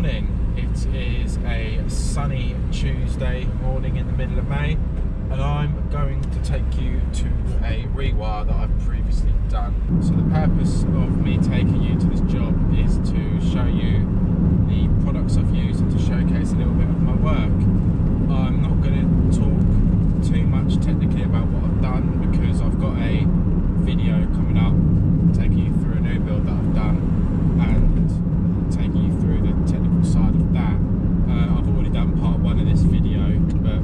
morning. It is a sunny Tuesday morning in the middle of May, and I'm going to take you to a rewire that I've previously done. So the purpose of me taking you to this job is to show you the products I've used and to showcase a little bit of my work. I'm not going to talk too much technically about what I've done because I've got a video coming up taking you through a new build that I've done and taking you through the technical side of that. I've already done part one of this video, but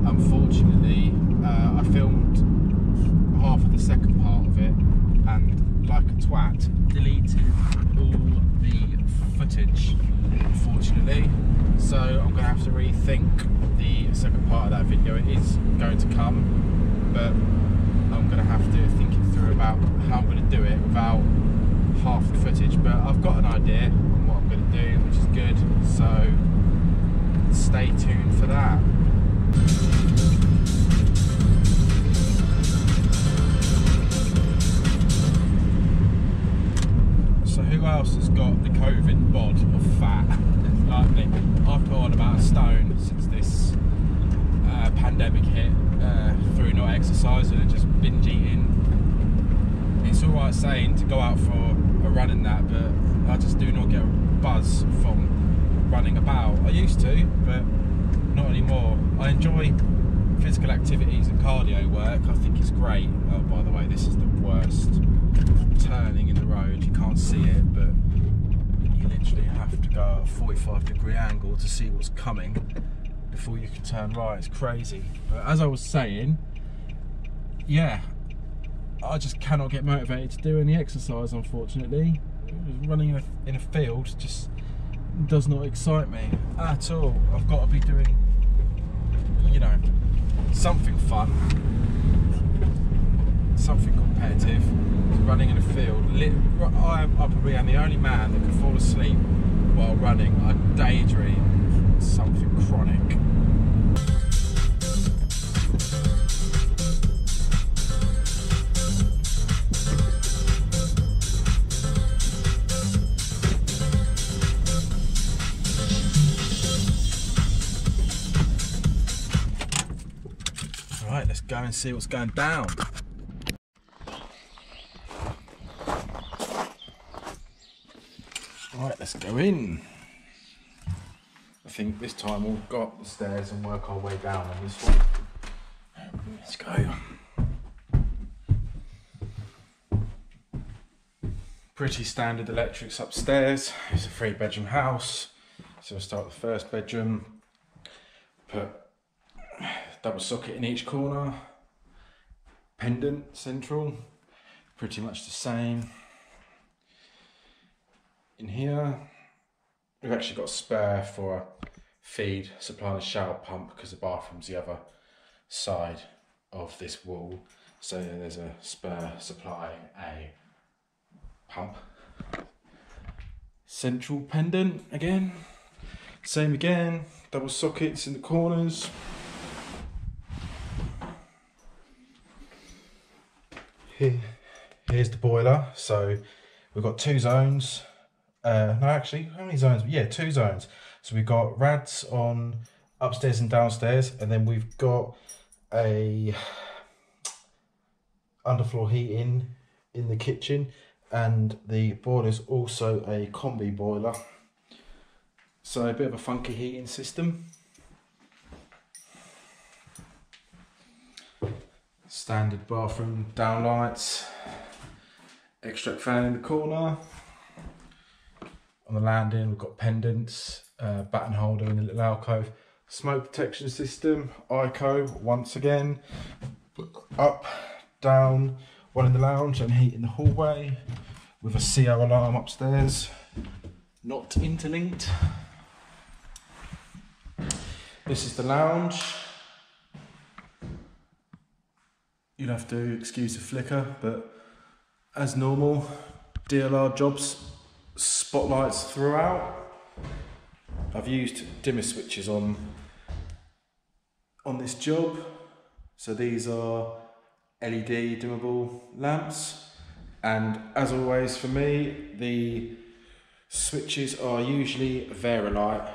unfortunately I filmed half of the second part of it and, like a twat, deleted all the footage, unfortunately. So I'm going to have to rethink the second part of that video. It is going to come, but I'm going to have to think it through about how I'm going to do it without half the footage. But I've got an idea on what I'm going to do, which is good, so stay tuned for that. So who else has got the COVID bod of fat? Like me. I've put on about a stone since this pandemic hit through not exercising and just binge eating. It's alright saying to go out for a run and that, but I just do not get a buzz from running about. I used to, but not anymore. I enjoy physical activities and cardio work. I think it's great. Oh, by the way, this is the worst turning in the road. You can't see it, but you literally have to go at a 45-degree angle to see what's coming before you can turn right. It's crazy. But as I was saying, yeah, I just cannot get motivated to do any exercise, unfortunately. Running in a field just does not excite me at all. I've got to be doing, you know, something fun, something competitive. Running in a field, I probably am the only man that can fall asleep while running. I daydream something chronic. Right, let's go and see what's going down. Right, let's go in. I think this time we'll go up the stairs and work our way down on this one. Let's go. Pretty standard electrics upstairs. It's a 3-bedroom house. So we'll start with the first bedroom. Put double socket in each corner. Pendant central. Pretty much the same. In here, we've actually got a spare for a feed supplying a shower pump because the bathroom's the other side of this wall. So there's a spare supplying a pump. Central pendant again, same again, double sockets in the corners. Here's the boiler. So we've got 2 zones. No, actually, how many zones? Yeah, 2 zones. So we've got rads on upstairs and downstairs, and then we've got a underfloor heating in the kitchen, and the boiler's also a combi boiler. So a bit of a funky heating system. Standard bathroom downlights, extract fan in the corner. On the landing, we've got pendants, baton holder in the little alcove, smoke detection system, Aico once again, up, down, one in the lounge and heat in the hallway, with a CO alarm upstairs, not interlinked. This is the lounge. You'll have to excuse the flicker, but as normal, D.L.R jobs. Spotlights throughout. I've used dimmer switches on this job. So these are LED dimmable lamps, and as always for me, the Switches are usually Vari-Light.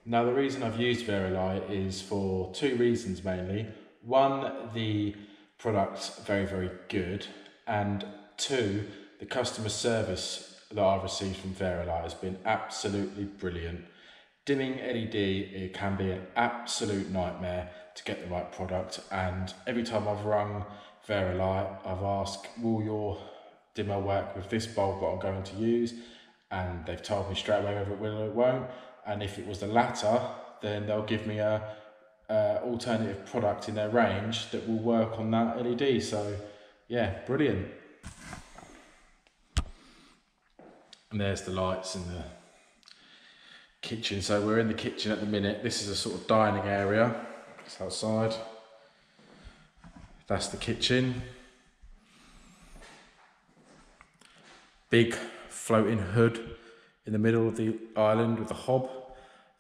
Now the reason I've used Vari-Light is for two reasons mainly. One, the product's very, very good, and two, the customer service that I've received from Vari-Light has been absolutely brilliant. Dimming LED, it can be an absolute nightmare to get the right product, and every time I've rung Vari-Light, I've asked, will your dimmer work with this bulb that I'm going to use? And they've told me straight away whether it will or it won't. And if it was the latter, then they'll give me a alternative product in their range that will work on that LED. So yeah, brilliant. And there's the lights in the kitchen. So we're in the kitchen at the minute. This is a sort of dining area. It's outside. That's the kitchen. Big floating hood in the middle of the island with a hob.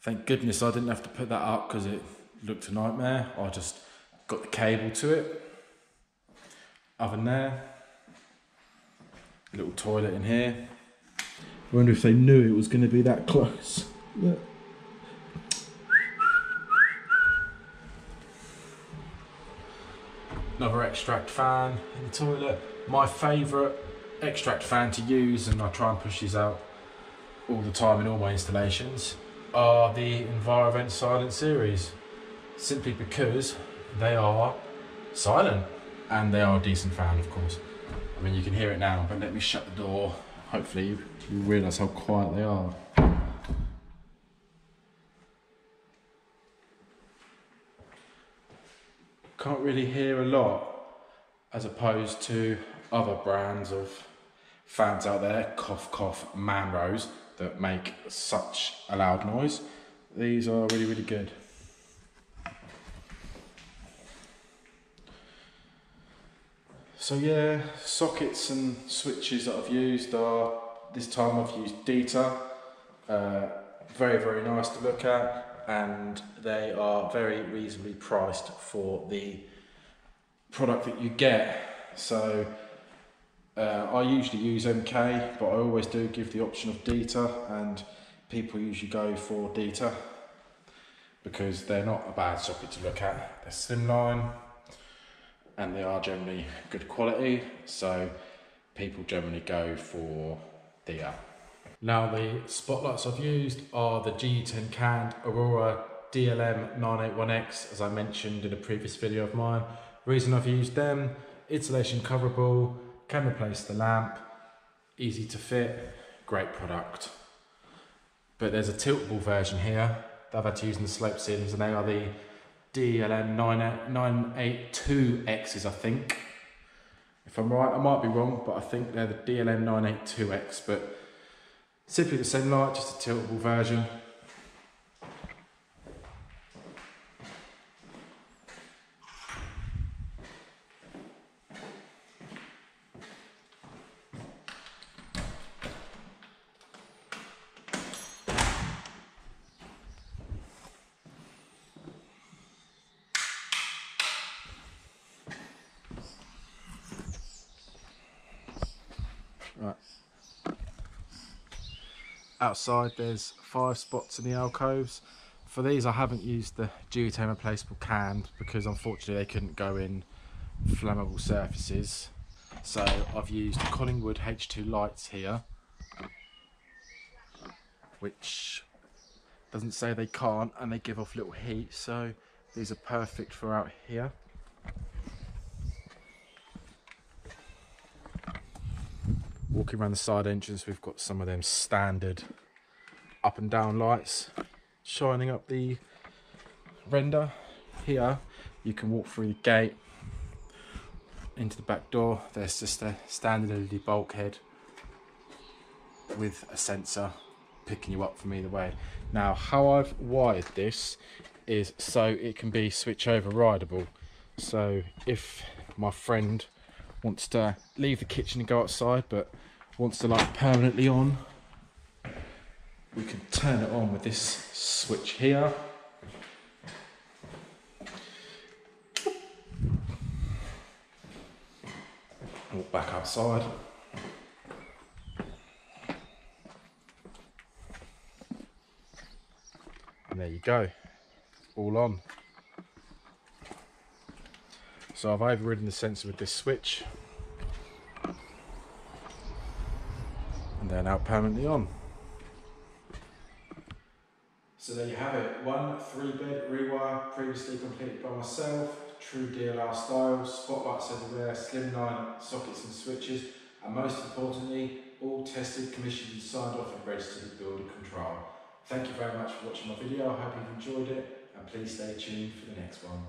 Thank goodness I didn't have to put that up because it looked a nightmare. I just got the cable to it. Oven there. A little toilet in here. I wonder if they knew it was going to be that close. Look. Another extract fan in the toilet. My favourite extract fan to use, and I try and push these out all the time in all my installations, are the envirovent silent series, simply because they are silent and they are a decent fan, of course. I mean, you can hear it now, but let me shut the door. Hopefully you realise how quiet they are. Can't really hear a lot as opposed to other brands of fans out there, cough cough Manros, that make such a loud noise. These are really, really good. So yeah, sockets and switches that I've used are, this time I've used Deta. Very, very nice to look at, and they are very reasonably priced for the product that you get. So I usually use MK, but I always do give the option of Deta, and people usually go for Deta because they're not a bad socket to look at. They're slimline and they are generally good quality, so people generally go for Deta. Now the spotlights I've used are the G10 canned Aurora DLM981X, as I mentioned in a previous video of mine. The reason I've used them: insulation coverable, can replace the lamp, easy to fit, great product. But there's a tiltable version here that I've had to use in the slope ceilings, and they are the DLM982Xs, I think. If I'm right, I might be wrong, but I think they're the DLM982X, but simply the same light, just a tiltable version. Right. Outside there's 5 spots in the alcoves. For these I haven't used the G10 replaceable canned because unfortunately they couldn't go in flammable surfaces. So I've used Collingwood H2 lights here, which doesn't say they can't, and they give off little heat, so these are perfect for out here. Walking around the side entrance, we've got some of them standard up and down lights shining up the render. Here you can walk through the gate into the back door. There's just a standard LED bulkhead with a sensor picking you up from either way. Now, how I've wired this is so it can be switch over rideable. So if my friend wants to leave the kitchen and go outside but wants the light permanently on, we can turn it on with this switch here. Walk back outside. there you go, all on. So I've overridden the sensor with this switch, and they're now permanently on. So there you have it, one 3-bed rewire previously completed by myself, true D.L.R style, spotlights everywhere, slimline sockets and switches, and most importantly, all tested, commissioned and signed off and registered with builder control. Thank you very much for watching my video, I hope you've enjoyed it, and please stay tuned for the next one.